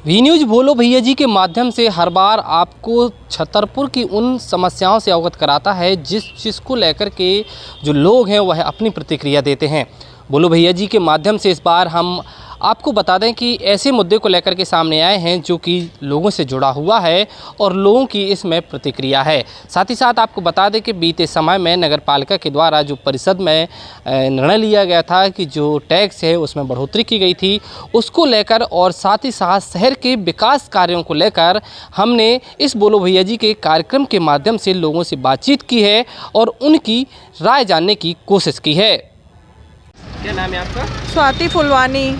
V news बोलो भैया जी के माध्यम से हर बार आपको छतरपुर की उन समस्याओं से अवगत कराता है जिस चीज़ को लेकर के जो लोग हैं वह अपनी प्रतिक्रिया देते हैं। बोलो भैया जी के माध्यम से इस बार हम आपको बता दें कि ऐसे मुद्दे को लेकर के सामने आए हैं जो कि लोगों से जुड़ा हुआ है और लोगों की इसमें प्रतिक्रिया है। साथ ही साथ आपको बता दें कि बीते समय में नगर पालिका के द्वारा जो परिषद में निर्णय लिया गया था कि जो टैक्स है उसमें बढ़ोतरी की गई थी, उसको लेकर और साथ ही साथ शहर के विकास कार्यों को लेकर हमने इस बोलो भैया जी के कार्यक्रम के माध्यम से लोगों से बातचीत की है और उनकी राय जानने की कोशिश की है। क्या नाम है आपका? स्वाति फुलवानी।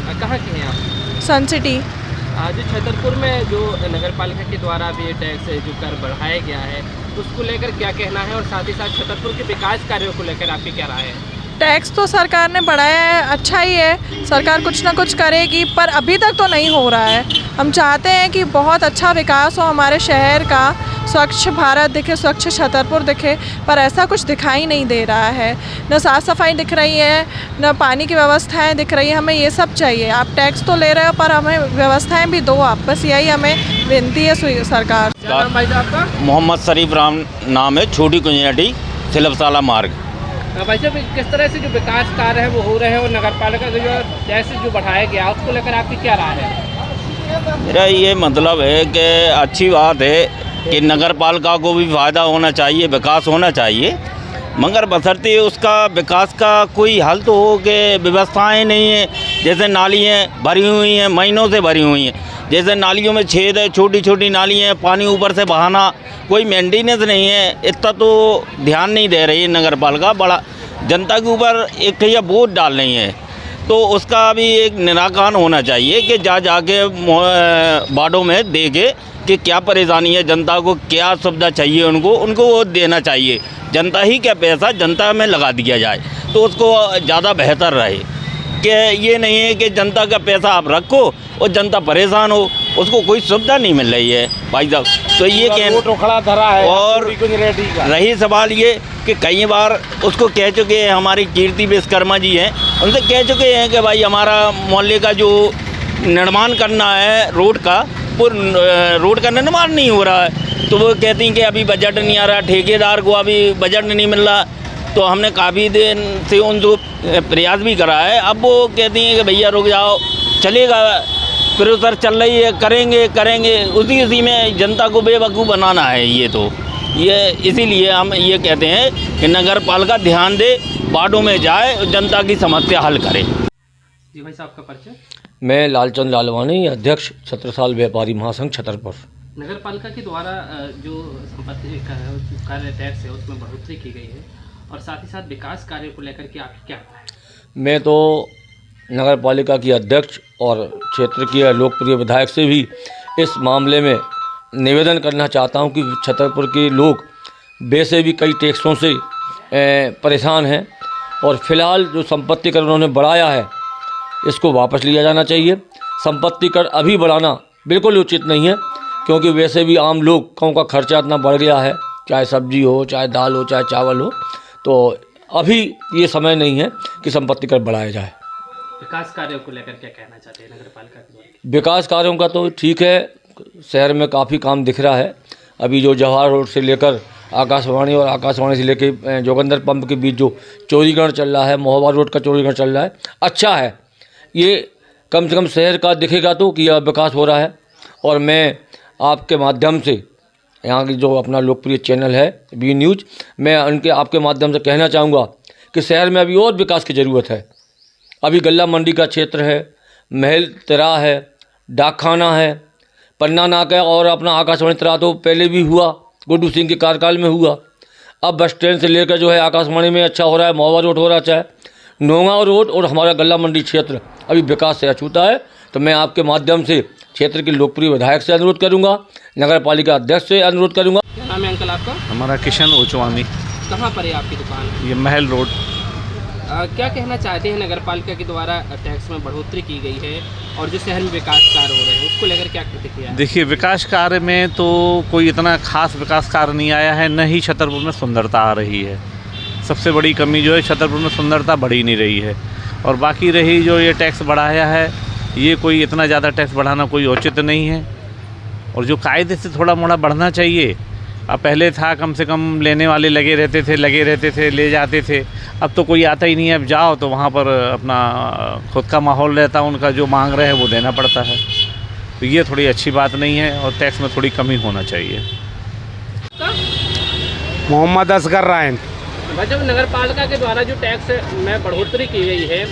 कहाँ के हैं आप? सन सिटी। जो छतरपुर में जो नगर पालिका के द्वारा भी टैक्स जो कर बढ़ाया गया है उसको लेकर क्या कहना है और साथ ही साथ छतरपुर के विकास कार्यों को लेकर आपकी क्या राय है? टैक्स तो सरकार ने बढ़ाया है, अच्छा ही है, सरकार कुछ ना कुछ करेगी, पर अभी तक तो नहीं हो रहा है। हम चाहते हैं कि बहुत अच्छा विकास हो हमारे शहर का, स्वच्छ भारत दिखे, स्वच्छ छतरपुर दिखे, पर ऐसा कुछ दिखाई नहीं दे रहा है। न साफ़ सफाई दिख रही है, न पानी की व्यवस्थाएं दिख रही है। हमें ये सब चाहिए। आप टैक्स तो ले रहे हो पर हमें व्यवस्थाएं भी दो आप, बस यही हमें विनती है सरकार। क्या नाम भाई साहब आपका? मोहम्मद शरीफ राम नाम है, छोटी कुंजटी सिलबसाला मार्ग। भाई साहब किस तरह से जो विकास कार्य है वो हो रहे हैं और नगर पालिका का जो टैक्स जो बढ़ाया गया उसको लेकर आपकी क्या राय है? मेरा ये मतलब है कि अच्छी बात है कि नगर पालिका को भी फ़ायदा होना चाहिए, विकास होना चाहिए, मगर बशर्ते उसका विकास का कोई हल तो हो कि व्यवस्थाएं नहीं है। जैसे नालियाँ भरी हुई हैं, महीनों से भरी हुई हैं, जैसे नालियों में छेद है, छोटी छोटी नालियाँ, पानी ऊपर से बहाना, कोई मेंटेनेंस नहीं है। इतना तो ध्यान नहीं दे रही है नगर पालिका। बड़ा जनता के ऊपर एक या बोझ डाल रही है, तो उसका भी एक निराकरण होना चाहिए कि जाके वार्डों में देखे कि क्या परेशानी है जनता को, क्या सुविधा चाहिए उनको वो देना चाहिए। जनता ही क्या पैसा जनता में लगा दिया जाए तो उसको ज़्यादा बेहतर रहे कि ये नहीं है कि जनता का पैसा आप रखो और जनता परेशान हो, उसको कोई सुविधा नहीं मिल रही है भाई साहब। तो ये खड़ा धरा है। और रही सवाल ये कि कई बार उसको कह चुके हैं, हमारी कीर्ति विश्वकर्मा जी हैं, उनसे कह चुके हैं कि भाई हमारा मोहल्ले का जो निर्माण करना है रोड का, वो रोड का निर्माण नहीं हो रहा है। तो वो कहती हैं कि अभी बजट नहीं आ रहा, ठेकेदार को अभी बजट नहीं मिल रहा। तो हमने काफ़ी दिन से उनको प्रयास भी करा है। अब वो कहती हैं कि भैया रुक जाओ, चलेगा, प्रोसेस चल रही है, करेंगे उसी में जनता को बेवकूफ़ बनाना है। ये इसीलिए हम ये कहते हैं कि नगर पालिका ध्यान दे, वार्डों में जाए और जनता की समस्या हल करे। जी भाई साहब, आपका परिचय? मैं लालचंद लालवानी, अध्यक्ष छत्रसाल व्यापारी महासंघ छतरपुर। नगर पालिका के द्वारा जो संपत्ति कार्य टैक्स है उसमें बढ़ोतरी की गई है और साथ ही साथ विकास कार्यों को लेकर के आपकी क्या राय है? मैं तो नगर पालिका की अध्यक्ष और क्षेत्र के लोकप्रिय विधायक से भी इस मामले में निवेदन करना चाहता हूं कि छतरपुर के लोग वैसे भी कई टैक्सों से परेशान हैं और फ़िलहाल जो संपत्ति कर उन्होंने बढ़ाया है इसको वापस लिया जाना चाहिए। संपत्ति कर अभी बढ़ाना बिल्कुल उचित नहीं है, क्योंकि वैसे भी आम लोगों का खर्चा इतना बढ़ गया है, चाहे सब्जी हो, चाहे दाल हो, चाहे चावल हो। तो अभी ये समय नहीं है कि संपत्ति कर बढ़ाया जाए। विकास कार्यों को लेकर क्या कहना चाहते हैं नगर पालिका के द्वारा? विकास कार्यों का तो ठीक है, शहर में काफ़ी काम दिख रहा है। अभी जो जवाहर रोड से लेकर आकाशवाणी और आकाशवाणी से लेकर जोगिंदर पंप के बीच जो चौड़ीकरण चल रहा है, महोबा रोड का चौड़ीकरण चल रहा है, अच्छा है। ये कम से कम शहर का दिखेगा तो कि यह विकास हो रहा है। और मैं आपके माध्यम से यहाँ की जो अपना लोकप्रिय चैनल है वी न्यूज़, मैं उनके आपके माध्यम से कहना चाहूँगा कि शहर में अभी और विकास की ज़रूरत है। अभी गल्ला मंडी का क्षेत्र है, महल तिराह है, डाकखाना है, पन्ना नाका और अपना आकाशवाणी तिराह तो पहले भी हुआ, गुड्डू सिंह के कार्यकाल में हुआ। अब बस स्टैंड से लेकर जो है आकाशवाणी में अच्छा हो रहा है, महोबा रोड हो रहा है, नोंगा रोड और हमारा गल्ला मंडी क्षेत्र अभी विकास से अछूता है। तो मैं आपके माध्यम से क्षेत्र के लोकप्रिय विधायक से अनुरोध करूंगा, नगर पालिका अध्यक्ष से अनुरोध करूंगा। क्या नाम है अंकल आपका? हमारा किशन ओचवानी। कहाँ पर है आपकी दुकान? ये महल रोड। क्या कहना चाहते हैं नगर पालिका के द्वारा टैक्स में बढ़ोतरी की गई है और जो शहर में विकास कार्य हो रहे हैं उसको लेकर क्या प्रतिक्रिया है? देखिए, विकास कार्य में तो कोई इतना खास विकास कार्य नहीं आया है, न ही छतरपुर में सुंदरता आ रही है। सबसे बड़ी कमी जो है छतरपुर में सुंदरता बढ़ी नहीं रही है। और बाकी रही जो ये टैक्स बढ़ाया है ये कोई इतना ज़्यादा टैक्स बढ़ाना कोई औचित्य नहीं है। और जो कायदे से थोड़ा मोड़ा बढ़ना चाहिए। अब पहले था कम से कम लेने वाले लगे रहते थे ले जाते थे। अब तो कोई आता ही नहीं है। अब जाओ तो वहाँ पर अपना खुद का माहौल रहता है, उनका जो मांग रहे हैं वो देना पड़ता है। तो ये थोड़ी अच्छी बात नहीं है और टैक्स में थोड़ी कमी होना चाहिए। मोहम्मद असगर रायन। जब नगर पालिका के द्वारा जो टैक्स में बढ़ोतरी की गई है,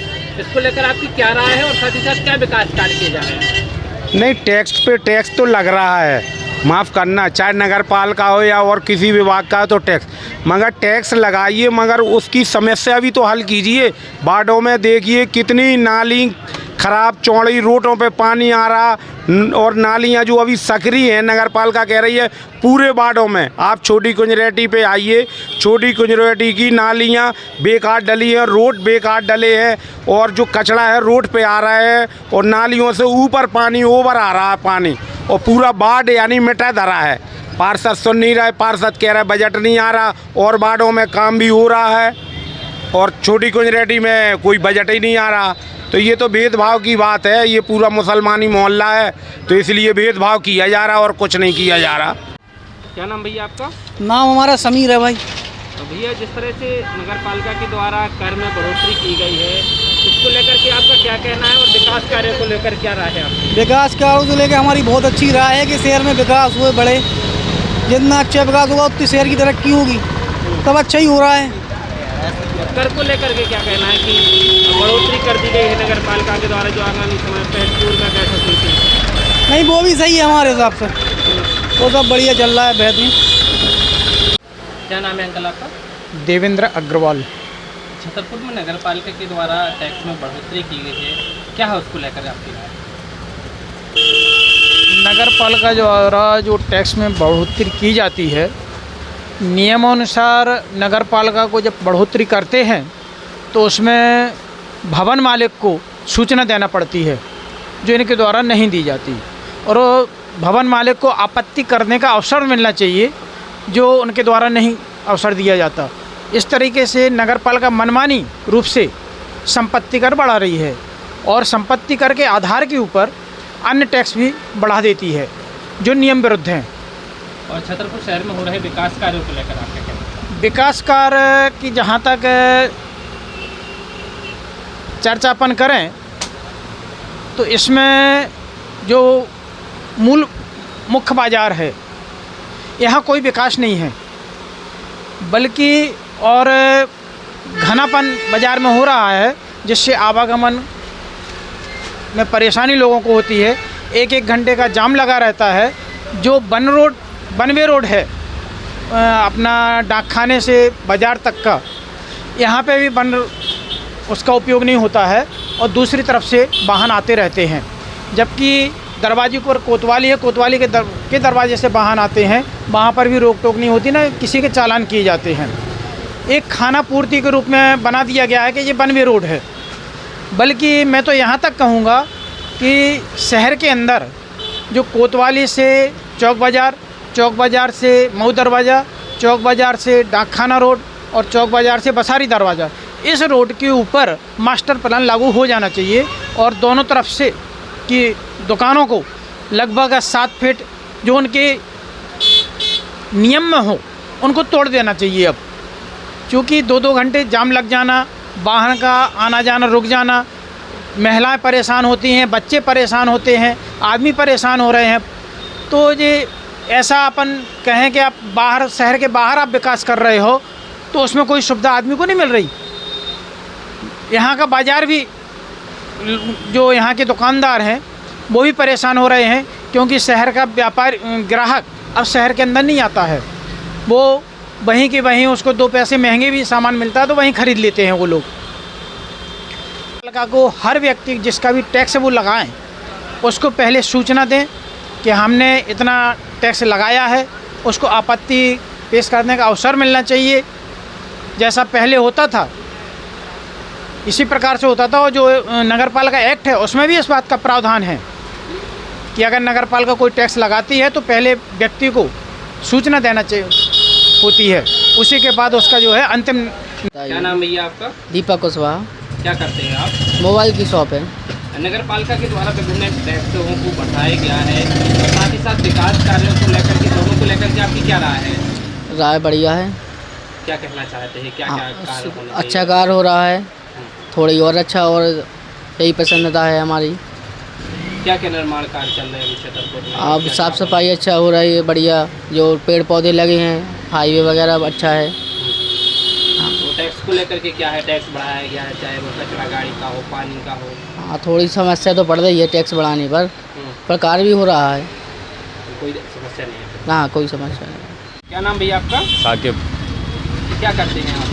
इसको लेकर आपकी क्या राय है और साथ ही साथ क्या विकास कार्य किए जा रहे हैं? नहीं, टैक्स पे टैक्स तो लग रहा है, माफ़ करना, चाहे नगर पालिका हो या और किसी विभाग का हो तो टैक्स, मगर टैक्स लगाइए मगर उसकी समस्या भी तो हल कीजिए। वार्डों में देखिए कितनी नाली खराब, चौड़ी रोडों पे पानी आ रहा और नालियाँ जो अभी सकरी हैं, नगर पालिका कह रही है पूरे वार्डों में। आप छोटी कुंजरेटी पे आइए, छोटी कुंजरेटी की नालियाँ बेकार डली हैं, रोड बेकार डले हैं और जो कचरा है रोड पे आ रहा है और नालियों से ऊपर पानी ओवर आ रहा है पानी और पूरा वार्ड यानी मिटा धरा है। पार्षद सुन नहीं रहा है, पार्षद कह रहा है बजट नहीं आ रहा और वार्डों में काम भी हो रहा है और छोटी कुंजरेटी में कोई बजट ही नहीं आ रहा। तो ये तो भेदभाव की बात है, ये पूरा मुसलमानी मोहल्ला है तो इसलिए भेदभाव किया जा रहा और कुछ नहीं किया जा रहा। क्या नाम भैया आपका? नाम हमारा समीर है भाई। तो भैया जिस तरह से नगर पालिका के द्वारा कर में बढ़ोतरी की गई है, इसको लेकर के आपका क्या कहना है और विकास कार्य को लेकर क्या राय है आपकी? विकास कार्यों को लेकर हमारी बहुत अच्छी राय है कि शहर में विकास हुए बढ़े। जितना अच्छा विकास होगा उतनी शहर की तरक्की होगी, तब अच्छा ही हो रहा है। कर को लेकर के क्या कहना है कि बढ़ोतरी कर दी गई है नगर पालिका के द्वारा, जो आगामी समय पे पूर्व में कैसा सोचती है? नहीं, वो भी सही है हमारे हिसाब से, वो सब बढ़िया चल रहा है, बेहतरीन। क्या नाम है अंकल आपका? देवेंद्र अग्रवाल। छतरपुर में नगर पालिका के द्वारा टैक्स में बढ़ोतरी की गई है, क्या है उसको लेकर आपकी राय? नगर पालिका द्वारा जो टैक्स में बढ़ोतरी की जाती है, नियमानुसार नगर पालिका को जब बढ़ोतरी करते हैं तो उसमें भवन मालिक को सूचना देना पड़ती है, जो इनके द्वारा नहीं दी जाती। और भवन मालिक को आपत्ति करने का अवसर मिलना चाहिए, जो उनके द्वारा नहीं अवसर दिया जाता। इस तरीके से नगर पालिका मनमानी रूप से संपत्ति कर बढ़ा रही है और संपत्ति कर के आधार के ऊपर अन्य टैक्स भी बढ़ा देती है, जो नियम विरुद्ध हैं। और छतरपुर शहर में हो रहे विकास कार्यों को लेकर आप क्या कहते हैं? विकास कार्य की जहाँ तक चर्चा अपन करें तो इसमें जो मुख्य बाज़ार है, यहाँ कोई विकास नहीं है, बल्कि और घनापन बाज़ार में हो रहा है, जिससे आवागमन में परेशानी लोगों को होती है। एक एक घंटे का जाम लगा रहता है। जो बनवे रोड है अपना डाकखाने से बाज़ार तक का, यहाँ पे भी उसका उपयोग नहीं होता है और दूसरी तरफ से वाहन आते रहते हैं। जबकि दरवाजे पर कोतवाली है, कोतवाली के दरवाजे से वाहन आते हैं, वहाँ पर भी रोक टोक नहीं होती, ना किसी के चालान किए जाते हैं। एक खाना पूर्ति के रूप में बना दिया गया है कि ये बनवे रोड है। बल्कि मैं तो यहाँ तक कहूँगा कि शहर के अंदर जो कोतवाली से चौक बाज़ार से मऊ दरवाज़ा, चौक बाज़ार से डाकखाना रोड और चौक बाज़ार से बसारी दरवाज़ा, इस रोड के ऊपर मास्टर प्लान लागू हो जाना चाहिए और दोनों तरफ से की दुकानों को लगभग 7 फीट जो उनके नियम में हो उनको तोड़ देना चाहिए। अब क्योंकि 2-2 घंटे जाम लग जाना, वाहन का आना जाना रुक जाना, महिलाएं परेशान होती हैं, बच्चे परेशान होते हैं, आदमी परेशान हो रहे हैं। तो ये ऐसा अपन कहें कि आप बाहर, शहर के बाहर आप विकास कर रहे हो तो उसमें कोई सुविधा आदमी को नहीं मिल रही। यहाँ का बाज़ार भी, जो यहाँ के दुकानदार हैं वो भी परेशान हो रहे हैं, क्योंकि शहर का ग्राहक अब शहर के अंदर नहीं आता है। वो वहीं के वहीं, उसको 2 पैसे महंगे भी सामान मिलता है तो वहीं ख़रीद लेते हैं वो लोग। पालिका को हर व्यक्ति जिसका भी टैक्स वो लगाएं, उसको पहले सूचना दें कि हमने इतना टैक्स लगाया है, उसको आपत्ति पेश करने का अवसर मिलना चाहिए। जैसा पहले होता था इसी प्रकार से होता था। और जो नगर पालिका एक्ट है उसमें भी इस बात का प्रावधान है कि अगर नगर पालिका कोई टैक्स लगाती है तो पहले व्यक्ति को सूचना देना चाहिए होती है, उसी के बाद उसका जो है अंतिम। क्या नाम भैया आपका? दीपक कुशवाहा। क्या करते हैं आप? मोबाइल की शॉप है। नगर पालिका के द्वारा विभिन्न टैक्सों को बढ़ाया गया है और साथ ही साथ विकास कार्यों को लेकर के दोनों को लेकर के आपकी क्या राय है? राय बढ़िया है। क्या कहना चाहते हैं, क्या क्या कार्य होना चाहिए? अच्छा कार्य हो रहा है, थोड़ी और अच्छा, और यही पसंदता है हमारी। क्या क्या निर्माण कार्य चल रहे हैं अभी छतरपुर में? अब साफ़ सफाई अच्छा हो रही है, बढ़िया, जो पेड़ पौधे लगे हैं, हाईवे वगैरह अच्छा है। तो टैक्स को लेकर के क्या है, टैक्स बढ़ाया गया है, चाहे वो कचरा गाड़ी का हो, पानी का हो? हाँ, थोड़ी समस्या तो पड़ रही है टैक्स बढ़ाने पर कार्य भी हो रहा है। कोई समस्या नहीं है? हाँ, कोई समस्या नहीं। क्या नाम भैया आपका? साकिब। क्या करते हैं आप?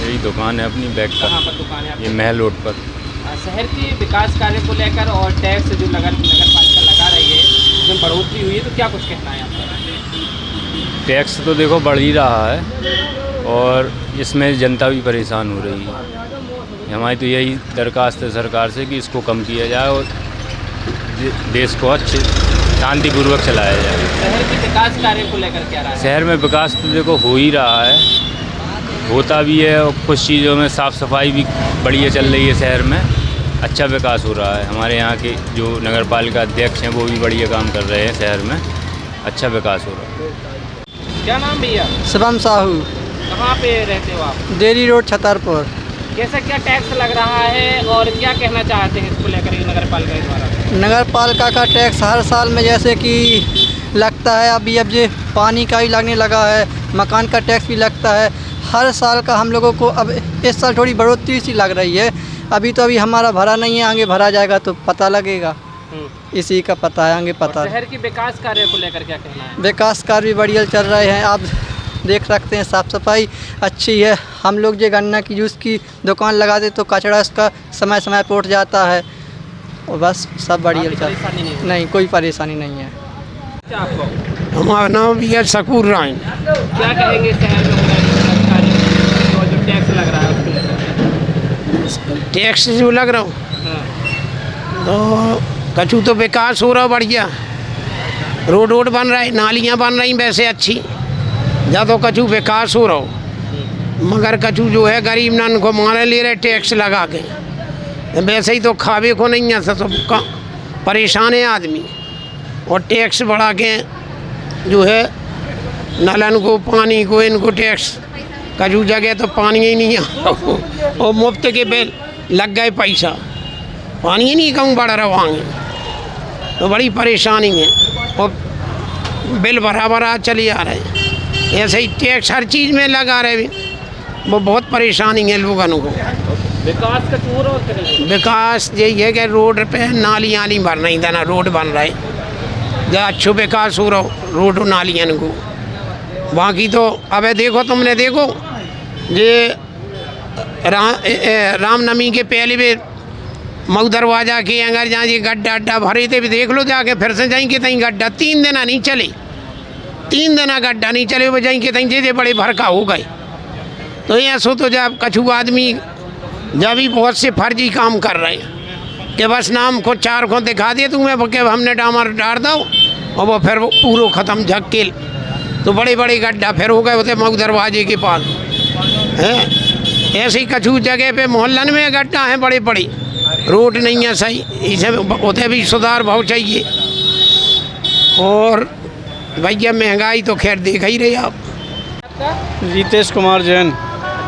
यही दुकान है अपनी बैग का। कहाँ पर दुकान है आपकी? ये महल रोड पर। शहर के विकास कार्य को लेकर और टैक्स जो नगर पालिका लगा रही है उसमें बढ़ोतरी हुई है, तो क्या कुछ कहना है आपका? टैक्स तो देखो बढ़ ही रहा है और इसमें जनता भी परेशान हो रही है। हमारी तो यही दरख्वास्त है सरकार से कि इसको कम किया जाए और देश को अच्छे शांतिपूर्वक चलाया जाए। शहर के विकास कार्य को लेकर क्या रहा है? शहर में विकास तो देखो हो ही रहा है, होता भी है, और कुछ चीज़ों में साफ़ सफाई भी बढ़िया चल रही है। शहर में अच्छा विकास हो रहा है। हमारे यहाँ के जो नगर पालिका अध्यक्ष हैं वो भी बढ़िया काम कर रहे हैं। शहर में अच्छा विकास हो रहा है। क्या नाम भैया? शिवम साहू, कहाँ पे रहते हो आप? Dairy road Chhatarpur. कैसा क्या टैक्स लग रहा है और क्या कहना चाहते हैं इसको लेकर के नगर पालिका के द्वारा? नगर पालिका का टैक्स हर साल में जैसे कि लगता है, अब ये पानी का भी लगने लगा है, मकान का टैक्स भी लगता है हर साल का। हम लोगों को अब इस साल थोड़ी बढ़ोतरी सी लग रही है। अभी हमारा भरा नहीं है, आगे भरा जाएगा तो पता लगेगा। इसी का पता है, आगे पता। शहर के विकास कार्य को लेकर क्या कहना है? विकास कार्य भी बढ़िया चल रहे हैं। आप देख सकते हैं साफ़ सफाई अच्छी है। हम लोग जो गन्ना की जूस की दुकान लगा दे तो कचरा उसका समय समय पर उठ जाता है, और बस सब बढ़िया चल रहा है। नहीं, कोई परेशानी नहीं है। क्या आपको? हमारा नाम भी है शकूर राय। क्या कहेंगे शहर में हो रहा है विकास कार्य और जो टैक्स लग रहा है उसको लेकर? टैक्स जो लग रहा हूँ तो कछु तो विकास हो रहा बढ़िया, रोड बन रहा है, नालियाँ बन रही वैसे अच्छी, या तो कछु विकास हो रहा हो, मगर कछु जो है गरीब नन को मारे ले रहे टैक्स लगा के। वैसे ही तो खावे को नहीं है, सब परेशान है आदमी, और टैक्स बढ़ा के जो है नलन को, पानी को, इनको टैक्स, कछु जगह तो पानी ही नहीं है और मुफ्त के बिल लग गए, पैसा पानी ही नहीं कहूँ बढ़ रहा वहाँ, तो बड़ी परेशानी है और बिल भरा चले आ रहे हैं। ऐसे ही टैक्स हर चीज़ में लगा रहे, वो बहुत परेशानी है लोगों को। विकास का चूर और करेंगे? विकास यही है कि रोड पे नालियाँ नहीं भर नहीं देना, रोड बन रहे जहाँ अच्छो विकास हो रहा हो रोड और नालियाँ को। बाकी तो अब देखो, तुमने देखो ये रामनवमी के पहले भी मऊ दरवाजा के अगर जहाँ ये गड्ढा अड्डा भरे थे भी देख लो जाके, फिर से जाएंगे तहीं गड्ढा 3 दिन नहीं चले, 3 दिन गड्ढा नहीं चले, वो जाएंगे तहीं जैसे बड़े भरका हो गए। तो ऐसा तो जब कछु आदमी जब भी बहुत से फर्जी काम कर रहे हैं कि बस नाम को 4 को दिखा दिए तुम्हें कि हमने डामर डाल दो, और वो फिर पूरा ख़त्म झक्केल, तो बड़े बड़े गड्ढा फिर हो गए होते मऊ दरवाजे के पास हैं। ऐसे ही कछु जगह पे मोहल्लन में गड्ढा हैं बड़े बड़े, रोड नहीं है सही, इसे होते भी सुधार बहुत चाहिए। और भैया महंगाई तो खैर देख ही रहे आप। रितेश कुमार जैन।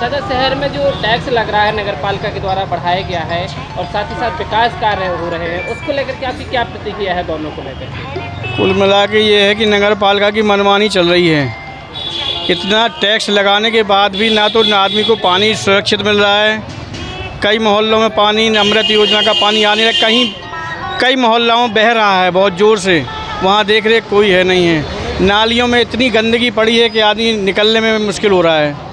अच्छा, शहर में जो टैक्स लग रहा है नगर पालिका के द्वारा बढ़ाया गया है और साथ ही साथ विकास कार्य हो रहे हैं, उसको लेकर के आपकी क्या प्रतिक्रिया है दोनों को लेकर? कुल मिला के ये है कि नगर पालिका की मनमानी चल रही है। इतना टैक्स लगाने के बाद भी ना तो आदमी को पानी सुरक्षित मिल रहा है, कई मोहल्लों में पानी, अमृत योजना का पानी आने लगा, कई मोहल्लों में बह रहा है बहुत ज़ोर से, वहाँ देख रेख कोई है नहीं है। नालियों में इतनी गंदगी पड़ी है कि आदमी निकलने में मुश्किल हो रहा है।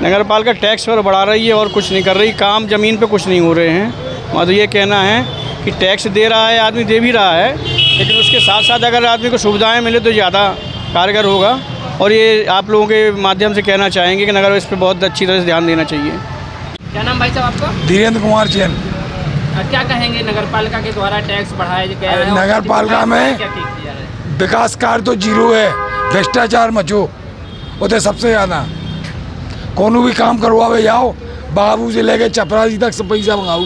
नगर पालिका टैक्स पर बढ़ा रही है और कुछ नहीं कर रही, काम ज़मीन पे कुछ नहीं हो रहे हैं। वहाँ तो ये कहना है कि टैक्स दे रहा है आदमी, दे भी रहा है, लेकिन उसके साथ साथ अगर आदमी को सुविधाएं मिले तो ज़्यादा कारगर होगा। और ये आप लोगों के माध्यम से कहना चाहेंगे कि नगर इस पर बहुत अच्छी तरह से ध्यान देना चाहिए। क्या नाम भाई साहब आपका? धीरेन्द्र कुमार जैन। क्या कहेंगे नगर पालिका के द्वारा टैक्स बढ़ाया गया है? नगर पालिका में विकास कार्य तो जीरो है, भ्रष्टाचार मचो उधर सबसे ज़्यादा। कोनो भी काम करवावे जाओ, बाबू से लेके चपरासी तक सब पैसा मंगाओ,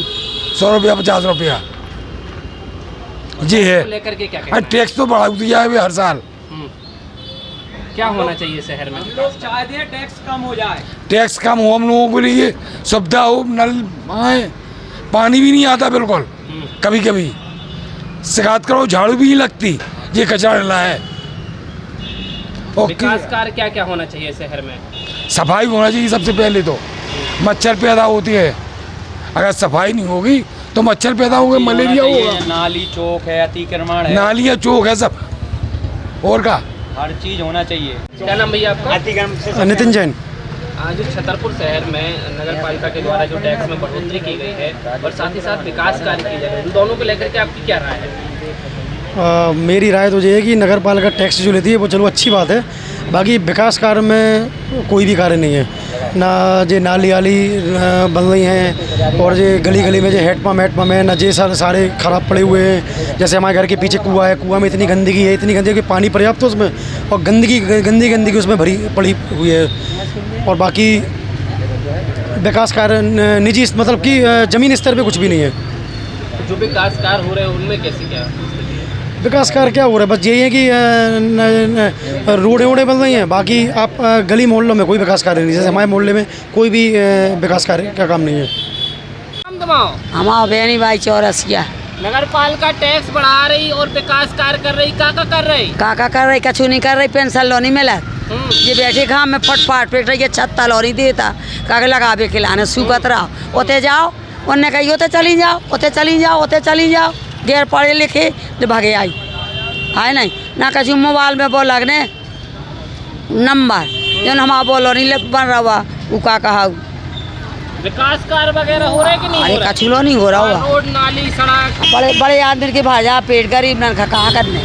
100 रुपया 50 रुपया, जी है। को लेकर के क्या अरे कहना टैक्स तो बढ़ा दिया है हर साल। है? क्या होना चाहिए शहर में? लोग चाहते हैं टैक्स कम हो जाए। टैक्स कम हो, हम लोगों के लिए सुविधा हो, नल आए, पानी भी नहीं आता बिल्कुल, कभी कभी शिकायत करो झाड़ू भी नहीं लगती, ये कचरा डला है। और विकास कार्य क्या क्या होना चाहिए शहर में? सफाई होना चाहिए सबसे पहले तो। मच्छर पैदा होते हैं, अगर सफाई नहीं होगी तो मच्छर पैदा होंगे, मलेरिया होगा। नाली चौक है, अतिक्रमण है, नालियाँ चौक है सब, और का हर चीज़ होना चाहिए। क्या नाम भैया आपका? नितिन जैन। आज जो छतरपुर शहर में नगर पालिका के द्वारा जो टैक्स में बढ़ोतरी की गई है और साथ ही साथ विकास कार्य किए जा रहे हैं, उन दोनों को लेकर के आपकी क्या राय है? मेरी राय तो ये है कि नगर पालिका टैक्स जो लेती है वो चलो अच्छी बात है, बाकी विकास कार्य में कोई भी कार्य नहीं है ना। जे नाली वाली बन रही हैं और ये गली गली में जो हेडपम्प है ना, जे सारे ख़राब पड़े हुए हैं। जैसे हमारे घर के पीछे कुआं है, कुआं में इतनी गंदगी है, इतनी गंदगी कि पानी पर्याप्त है उसमें, और गंदगी उसमें भरी पड़ी हुई है। और बाकी विकास कार्य निजी मतलब कि ज़मीन स्तर पे कुछ भी नहीं है। जो विकास कार्य हो रहे हैं उनमें कैसे क्या विकास कार्य क्या हो रहा है? बस यही है कि रोडें वोडें बन रही हैं, बाकी आप गली मोहल्लों में कोई विकास कार्य नहीं। जैसे हमारे मोहल्ले में कोई भी विकास कार्य का काम नहीं है। हमारा बेनी भाई चौरसिया नगर पालिका टैक्स बढ़ा रही और विकास कार्य कर रही, काका कर रही? काका कर रही, कछु नहीं कर रही, पेंशन लो नहीं मिला। ये बैठे घाम में फटफाट पेट रही है, छत्ता लो नहीं देता, काके लगावे खिलाने सूखत रहो। ओते जाओ, उनने कही ओते चली जाओ, ओते चली जाओ, ओते चली जाओ, गैर पढ़े लिखे तो भागे आई है नहीं ना। कछु मोबाइल में बोल लगने नंबर जो हमारा बोलो नहीं बन रहा वो का कहा। विकास कार्य वगैरह हो रहे कि नहीं? अरे कछु लो नहीं हो रहा हुआ। रोड नाली सड़क बड़े बड़े आदमी के भाजा पेट गरीब न कहा करने,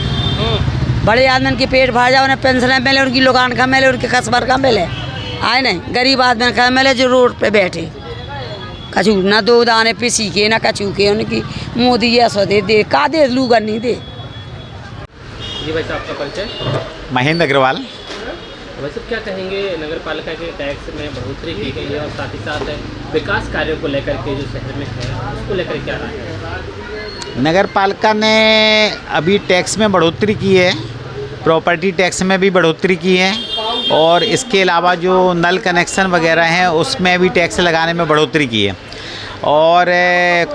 बड़े आदमी के पेट भाजा, उन्हें पेंशन मिले, उनकी दुकान का मिले, उनके कस्बर का मिले, आए नहीं। गरीब आदमी का मिले जो रोड पे बैठे, कछु ना दो दाने पिसी के ना कछु के, उनकी मोदी ऐसा दे का दे लूगा नहीं दे। जी भाई साहब, आपका परिचय? महेंद्र अग्रवाल। वैसे क्या कहेंगे, नगर पालिका के टैक्स में बढ़ोतरी की गई है और साथ ही साथ विकास कार्यों को लेकर के जो शहर में है उसको लेकर क्या राय है? नगर पालिका ने अभी टैक्स में बढ़ोतरी की है, प्रॉपर्टी टैक्स में भी बढ़ोतरी की है, और इसके अलावा जो नल कनेक्शन वगैरह हैं उसमें भी टैक्स लगाने में बढ़ोतरी की है। और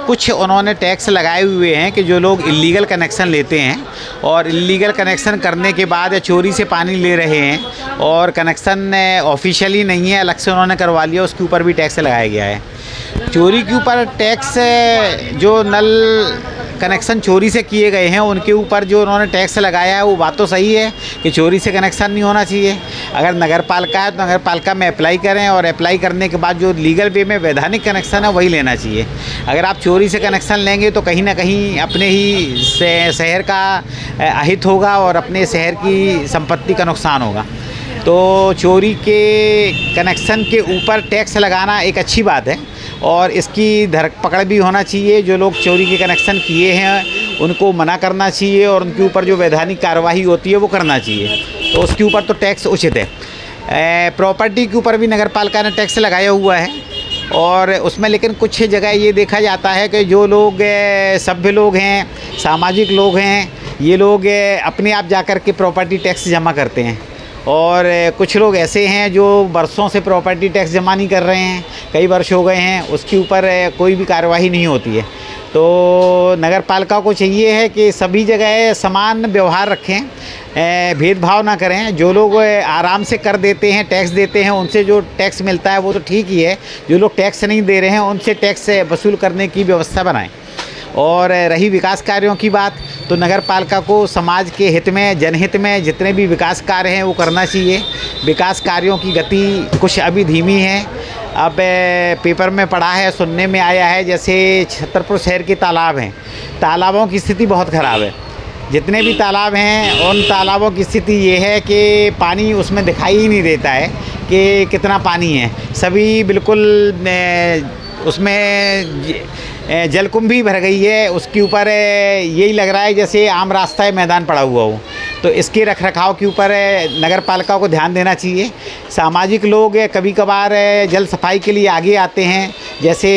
कुछ उन्होंने टैक्स लगाए हुए हैं कि जो लोग इलीगल कनेक्शन लेते हैं और इलीगल कनेक्शन करने के बाद या चोरी से पानी ले रहे हैं और कनेक्शन ऑफिशियली नहीं है, अलग से उन्होंने करवा लिया, उसके ऊपर भी टैक्स लगाया गया है। चोरी के ऊपर टैक्स, जो नल कनेक्शन चोरी से किए गए हैं उनके ऊपर जो उन्होंने टैक्स लगाया है वो बात तो सही है कि चोरी से कनेक्शन नहीं होना चाहिए। अगर नगर पालिका है तो नगर पालिका में अप्लाई करें, और अप्लाई करने के बाद जो लीगल वे में वैधानिक कनेक्शन है वही लेना चाहिए। अगर आप चोरी से कनेक्शन लेंगे तो कहीं ना कहीं अपने ही शहर का अहित होगा और अपने शहर की संपत्ति का नुकसान होगा। तो चोरी के कनेक्शन के ऊपर टैक्स लगाना एक अच्छी बात है, और इसकी धरपकड़ भी होना चाहिए। जो लोग चोरी के कनेक्शन किए हैं उनको मना करना चाहिए, और उनके ऊपर जो वैधानिक कार्रवाई होती है वो करना चाहिए। तो उसके ऊपर तो टैक्स उचित है। प्रॉपर्टी के ऊपर भी नगर पालिका ने टैक्स लगाया हुआ है, और उसमें लेकिन कुछ जगह ये देखा जाता है कि जो लोग सभ्य लोग हैं, सामाजिक लोग हैं, ये लोग अपने आप जाकर के प्रॉपर्टी टैक्स जमा करते हैं, और कुछ लोग ऐसे हैं जो वर्षों से प्रॉपर्टी टैक्स जमा नहीं कर रहे हैं, कई वर्ष हो गए हैं, उसके ऊपर कोई भी कार्रवाई नहीं होती है। तो नगर पालिका को चाहिए है कि सभी जगह समान व्यवहार रखें, भेदभाव ना करें। जो लोग आराम से कर देते हैं, टैक्स देते हैं, उनसे जो टैक्स मिलता है वो तो ठीक ही है। जो लोग टैक्स नहीं दे रहे हैं उनसे टैक्स वसूल करने की व्यवस्था बनाएं। और रही विकास कार्यों की बात, तो नगर पालिका को समाज के हित में, जनहित में जितने भी विकास कार्य हैं वो करना चाहिए। विकास कार्यों की गति कुछ अभी धीमी है। अब पेपर में पढ़ा है, सुनने में आया है, जैसे छतरपुर शहर के तालाब हैं, तालाबों की स्थिति बहुत ख़राब है। जितने भी तालाब हैं उन तालाबों की स्थिति ये है कि पानी उसमें दिखाई ही नहीं देता है कि कितना पानी है। सभी बिल्कुल उसमें जलकुंभी भर गई है, उसके ऊपर यही लग रहा है जैसे आम रास्ता मैदान पड़ा हुआ हो। तो इसके रखरखाव के ऊपर नगर पालिका को ध्यान देना चाहिए। सामाजिक लोग कभी कभार जल सफाई के लिए आगे आते हैं, जैसे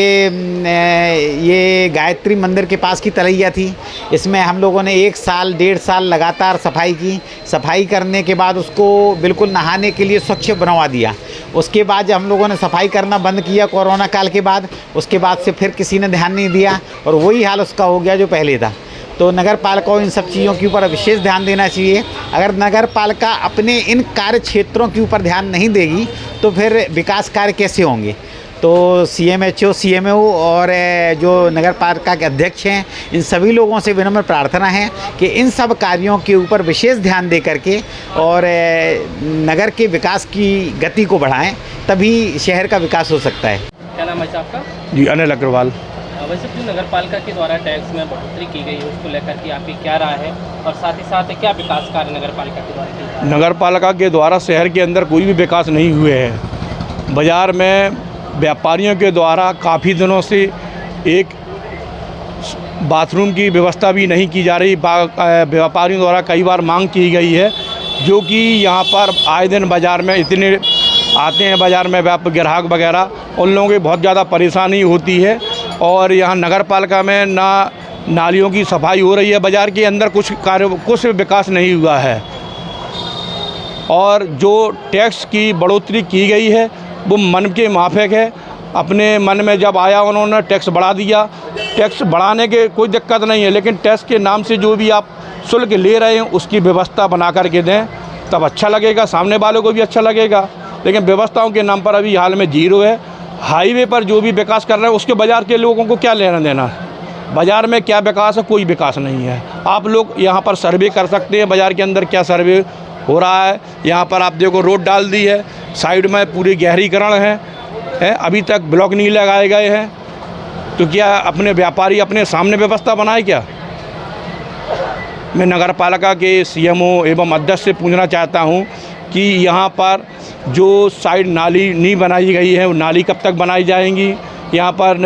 ये गायत्री मंदिर के पास की तलैया थी, इसमें हम लोगों ने 1 साल 1.5 साल लगातार सफाई की। सफाई करने के बाद उसको बिल्कुल नहाने के लिए स्वच्छ बनवा दिया। उसके बाद जब हम लोगों ने सफाई करना बंद किया कोरोना काल के बाद, उसके बाद से फिर किसी ने ध्यान नहीं दिया और वही हाल उसका हो गया जो पहले था। तो नगर पालिका को इन सब चीज़ों के ऊपर विशेष ध्यान देना चाहिए। अगर नगर पालिका अपने इन कार्य क्षेत्रों के ऊपर ध्यान नहीं देगी तो फिर विकास कार्य कैसे होंगे। तो CMHO, CMO और जो नगर पालिका के अध्यक्ष हैं, इन सभी लोगों से विनम्र प्रार्थना है कि इन सब कार्यों के ऊपर विशेष ध्यान दे करके और नगर के विकास की गति को बढ़ाएं, तभी शहर का विकास हो सकता है। क्या नाम है आपका? जी, अनिल अग्रवाल। वैसे जो नगर पालिका के द्वारा टैक्स में बढ़ोतरी की गई है उसको लेकर के आपकी क्या राय है, और साथ ही साथ क्या विकास कार्य नगर पालिका के द्वारा किए? नगर पालिका के द्वारा शहर के अंदर कोई भी विकास नहीं हुए हैं। बाज़ार में व्यापारियों के द्वारा काफ़ी दिनों से एक बाथरूम की व्यवस्था भी नहीं की जा रही। व्यापारियों द्वारा कई बार मांग की गई है, जो कि यहाँ पर आए दिन बाज़ार में इतने आते हैं बाज़ार में ग्राहक वगैरह, उन लोगों की बहुत ज़्यादा परेशानी होती है। और यहाँ नगर पालिका में ना नालियों की सफाई हो रही है, बाज़ार के अंदर कुछ विकास नहीं हुआ है। और जो टैक्स की बढ़ोतरी की गई है वो मन के माफिक है। अपने मन में जब आया उन्होंने टैक्स बढ़ा दिया। टैक्स बढ़ाने के कोई दिक्कत नहीं है, लेकिन टैक्स के नाम से जो भी आप शुल्क ले रहे हैं उसकी व्यवस्था बना करके दें, तब अच्छा लगेगा, सामने वालों को भी अच्छा लगेगा। लेकिन व्यवस्थाओं के नाम पर अभी हाल में जीरो है। हाईवे पर जो भी विकास कर रहे हैं उसके बाज़ार के लोगों को क्या लेना देना है। बाज़ार में क्या विकास है? कोई विकास नहीं है। आप लोग यहाँ पर सर्वे कर सकते हैं बाज़ार के अंदर क्या सर्वे हो रहा है। यहाँ पर आप देखो रोड डाल दी है, साइड में पूरी गहरीकरण है, अभी तक ब्लॉक नहीं लगाए गए हैं। तो क्या अपने व्यापारी अपने सामने व्यवस्था बनाए क्या? मैं नगर पालिका के CMO एवं अध्यक्ष से पूछना चाहता हूँ कि यहाँ पर जो साइड नाली नहीं बनाई गई है वो नाली कब तक बनाई जाएंगी? यहाँ पर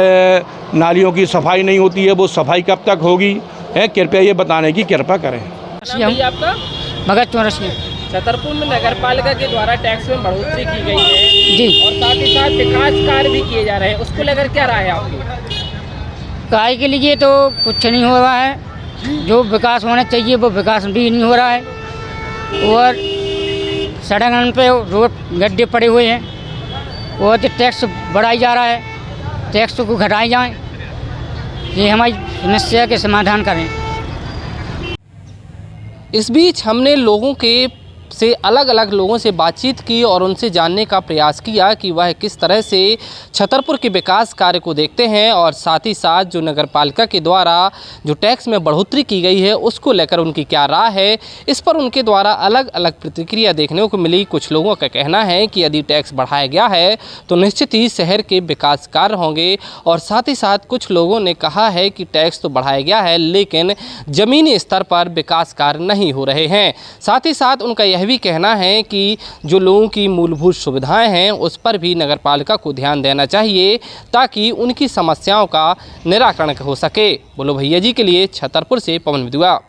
नालियों की सफाई नहीं होती है, वो सफाई कब तक होगी? कृपया ये बताने की कृपा करें। आपका? मगर चौरसिया। छतरपुर में नगर पालिका के द्वारा टैक्स में बढ़ोतरी की गई है जी, और साथ ही साथ विकास कार्य भी किए जा रहे हैं, उसको लेकर क्या राय है आपकी? काय के लिए तो कुछ नहीं हो रहा है। जो विकास होना चाहिए वो विकास भी नहीं हो रहा है। और सड़क पे रोड गड्ढे पड़े हुए हैं और जो टैक्स बढ़ाई जा रहा है, टैक्स को घटाई जाए, ये हमारी समस्या के समाधान करें। इस बीच हमने लोगों के से अलग अलग लोगों से बातचीत की और उनसे जानने का प्रयास किया कि वह किस तरह से छतरपुर के विकास कार्य को देखते हैं और साथ ही साथ जो नगर पालिका के द्वारा जो टैक्स में बढ़ोतरी की गई है उसको लेकर उनकी क्या राय है। इस पर उनके द्वारा अलग अलग प्रतिक्रिया देखने को मिली। कुछ लोगों का कहना है कि यदि टैक्स बढ़ाया गया है तो निश्चित ही शहर के विकास कार्य होंगे, और साथ ही साथ कुछ लोगों ने कहा है कि टैक्स तो बढ़ाया गया है लेकिन ज़मीनी स्तर पर विकास कार्य नहीं हो रहे हैं। साथ ही साथ उनका यह भी कहना है कि जो लोगों की मूलभूत सुविधाएं हैं उस पर भी नगर पालिका को ध्यान देना चाहिए ताकि उनकी समस्याओं का निराकरण हो सके। बोलो भैया जी के लिए छतरपुर से पवन विदुआ।